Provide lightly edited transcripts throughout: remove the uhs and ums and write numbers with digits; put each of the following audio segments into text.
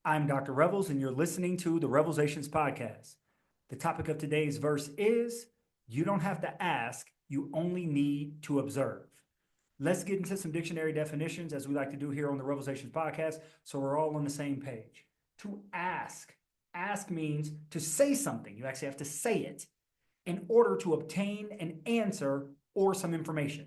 I'm Dr. Revels, and you're listening to the REVELSations podcast. The topic of today's verse is you don't have to ask, you only need to observe. Let's get into some dictionary definitions as we like to do here on the REVELSations podcast so we're all on the same page. To ask means to say something. You actually have to say it in order to obtain an answer or some information.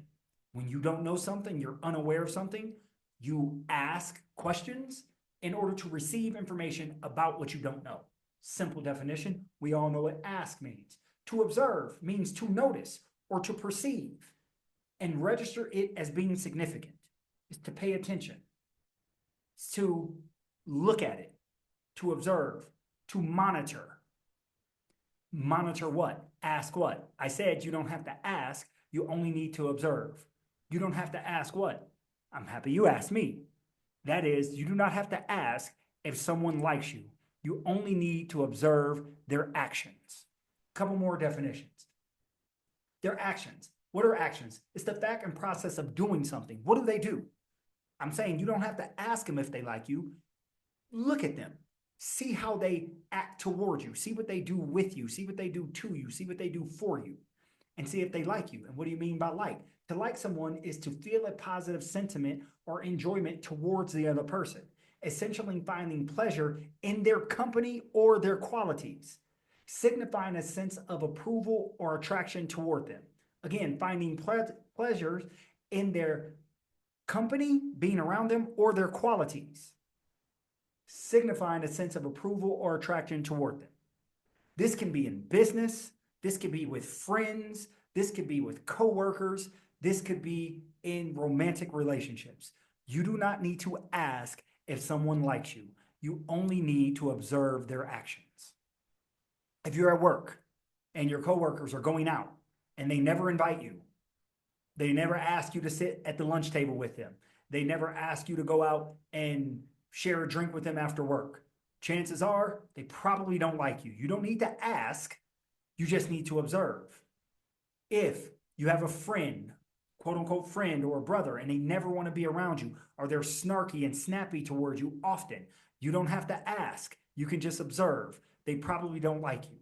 When you don't know something, you're unaware of something, you ask questions in order to receive information about what you don't know. Simple definition, we all know what ask means. To observe means to notice or to perceive and register it as being significant. It's to pay attention. It's to look at it, to observe, to monitor. Monitor what? Ask what? I said you don't have to ask, you only need to observe. You don't have to ask what? I'm happy you asked me. That is, you do not have to ask if someone likes you. You only need to observe their actions. A couple more definitions. Their actions. What are actions? It's the fact and process of doing something. What do they do? I'm saying you don't have to ask them if they like you. Look at them. See how they act toward you. See what they do with you. See what they do to you. See what they do for you. And see if they like you. And what do you mean by like? To like someone is to feel a positive sentiment or enjoyment towards the other person, essentially finding pleasure in their company or their qualities, signifying a sense of approval or attraction toward them. Again, finding pleasures in their company, being around them, or their qualities, signifying a sense of approval or attraction toward them. This can be in business, this could be with friends, this could be with coworkers, this could be in romantic relationships. You do not need to ask if someone likes you. You only need to observe their actions. If you're at work and your coworkers are going out and they never invite you, they never ask you to sit at the lunch table with them, they never ask you to go out and share a drink with them after work, chances are they probably don't like you. You don't need to ask, you just need to observe. If you have a friend, quote unquote friend or a brother, and they never want to be around you, or they're snarky and snappy towards you often, you don't have to ask. You can just observe. They probably don't like you.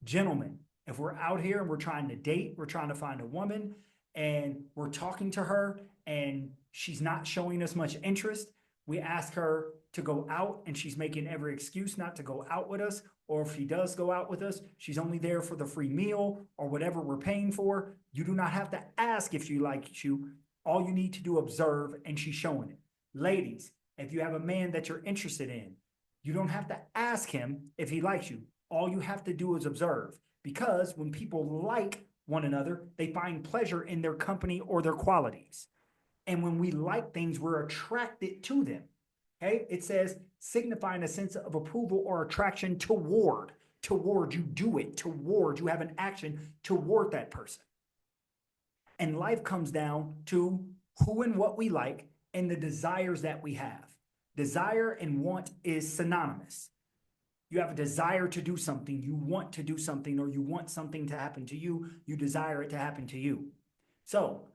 Gentlemen, if we're out here and we're trying to date, we're trying to find a woman, and we're talking to her, and she's not showing us much interest, we ask her to go out and she's making every excuse not to go out with us. Or if she does go out with us, she's only there for the free meal or whatever we're paying for. You do not have to ask if she likes you. All you need to do observe and she's showing it. Ladies, if you have a man that you're interested in, you don't have to ask him if he likes you. All you have to do is observe. Because when people like one another, they find pleasure in their company or their qualities. And when we like things, we're attracted to them. Okay? It says signifying a sense of approval or attraction toward. Toward, you do it. Toward, you have an action toward that person. And life comes down to who and what we like and the desires that we have. Desire and want is synonymous. You have a desire to do something, you want to do something, or you want something to happen to you, you desire it to happen to you. So,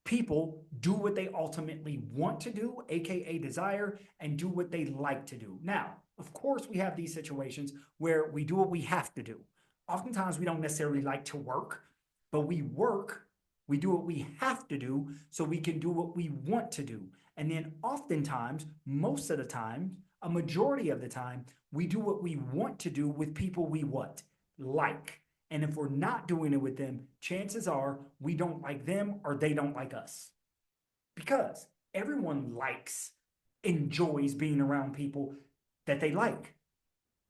people do what they ultimately want to do, aka desire, and do what they like to do. Now, of course, we have these situations where we do what we have to do. Oftentimes, we don't necessarily like to work, but we work, we do what we have to do so we can do what we want to do. And then oftentimes, most of the time, a majority of the time, we do what we want to do with people we what? Like. And if we're not doing it with them, chances are we don't like them or they don't like us. Because everyone likes, enjoys being around people that they like,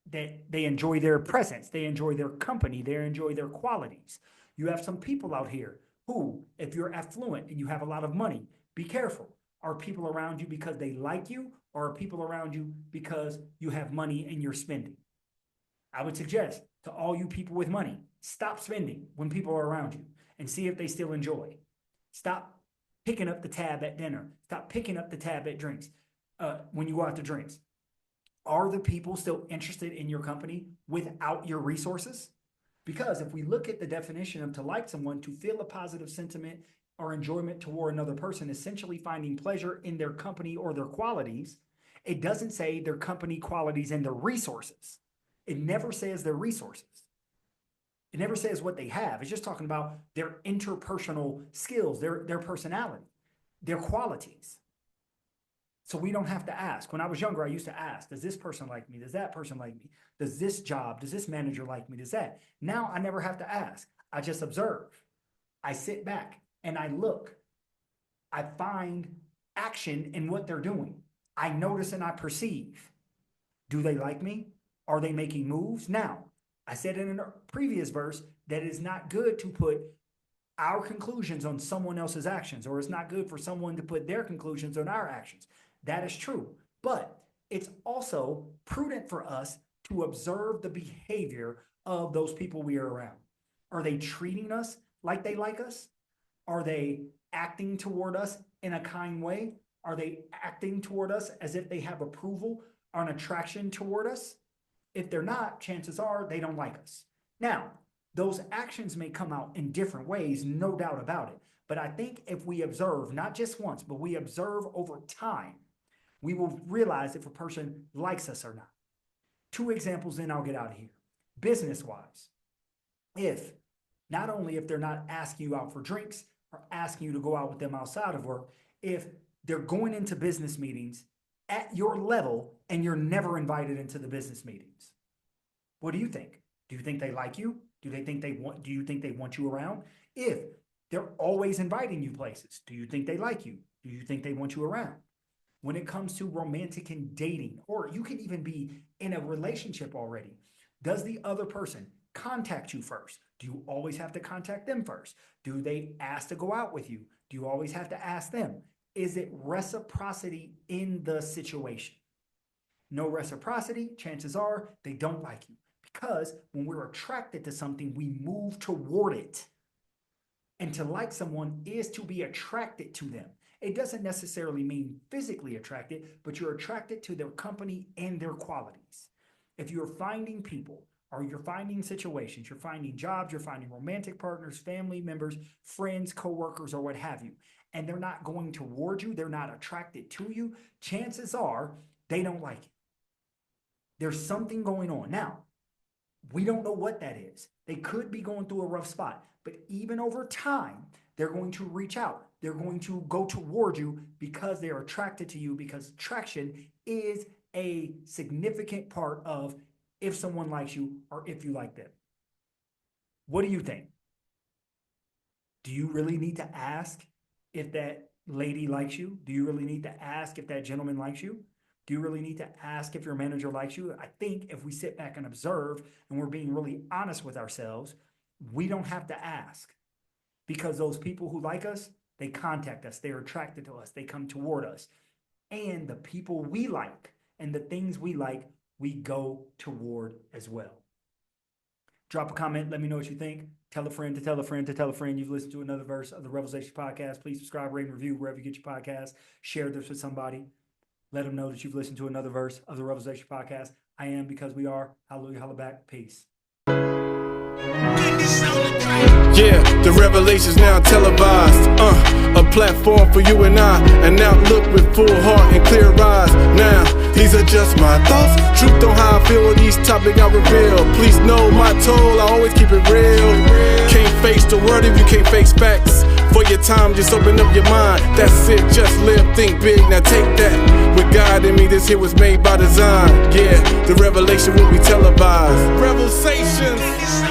that they enjoy their presence, they enjoy their company, they enjoy their qualities. You have some people out here who, if you're affluent and you have a lot of money, be careful. Are people around you because they like you, or are people around you because you have money and you're spending? I would suggest to all you people with money, stop spending when people are around you and see if they still enjoy. Stop picking up the tab at dinner. Stop picking up the tab at drinks when you go out to drinks. Are the people still interested in your company without your resources? Because if we look at the definition of to like someone, to feel a positive sentiment or enjoyment toward another person, essentially finding pleasure in their company or their qualities, It doesn't say their company qualities and their resources. It never says their resources. It never says what they have. It's just talking about their interpersonal skills, their personality, their qualities. So we don't have to ask. When I was younger, I used to ask, does this person like me? Does that person like me? Does this job, does this manager like me? Does that? Now I never have to ask. I just observe. I sit back and I look. I find action in what they're doing. I notice and I perceive. Do they like me? Are they making moves? Now, I said in a previous verse that it's not good to put our conclusions on someone else's actions, or it's not good for someone to put their conclusions on our actions. That is true. But it's also prudent for us to observe the behavior of those people we are around. Are they treating us like they like us? Are they acting toward us in a kind way? Are they acting toward us as if they have approval or an attraction toward us? If they're not, chances are they don't like us. Now, those actions may come out in different ways, no doubt about it. But I think if we observe, not just once, but we observe over time, we will realize if a person likes us or not. 2 examples, then I'll get out of here. Business-wise, not only if they're not asking you out for drinks or asking you to go out with them outside of work, if they're going into business meetings at your level and you're never invited into the business meetings. What do you think? Do you think they like you? Do you think they want you around? If they're always inviting you places, do you think they like you? Do you think they want you around? When it comes to romantic and dating, or you can even be in a relationship already, does the other person contact you first? Do you always have to contact them first? Do they ask to go out with you? Do you always have to ask them? Is it reciprocity in the situation? No reciprocity, chances are they don't like you. Because when we're attracted to something, we move toward it. And to like someone is to be attracted to them. It doesn't necessarily mean physically attracted, but you're attracted to their company and their qualities. If you're finding people, or you're finding situations, you're finding jobs, you're finding romantic partners, family members, friends, coworkers, or what have you, and they're not going toward you, they're not attracted to you, chances are they don't like you. There's something going on. Now, we don't know what that is. They could be going through a rough spot, but even over time, they're going to reach out. They're going to go toward you because they're attracted to you, because attraction is a significant part of if someone likes you or if you like them. What do you think? Do you really need to ask if that lady likes you? Do you really need to ask if that gentleman likes you? Do you really need to ask if your manager likes you? I think if we sit back and observe and we're being really honest with ourselves, we don't have to ask, because those people who like us, they contact us, they're attracted to us, they come toward us. And the people we like and the things we like, we go toward as well. Drop a comment. Let me know what you think. Tell a friend to tell a friend to tell a friend you've listened to another verse of the REVELSations podcast. Please subscribe, rate, and review wherever you get your podcast. Share this with somebody. Let them know that you've listened to another verse of the REVELSations podcast. I am because we are. Hallelujah, holla back. Peace. Yeah, the revelations now televised. A platform for you and I, an outlook with full heart and clear eyes. Now, these are just my thoughts. Truth on how I feel on these topics I reveal. Please know my toll, I always keep it real. Can't face the world if you can't face facts. For your time, just open up your mind. That's it, just live, think big, now take that. With God in me, this here was made by design. Yeah, the revelation will be televised. REVELSations.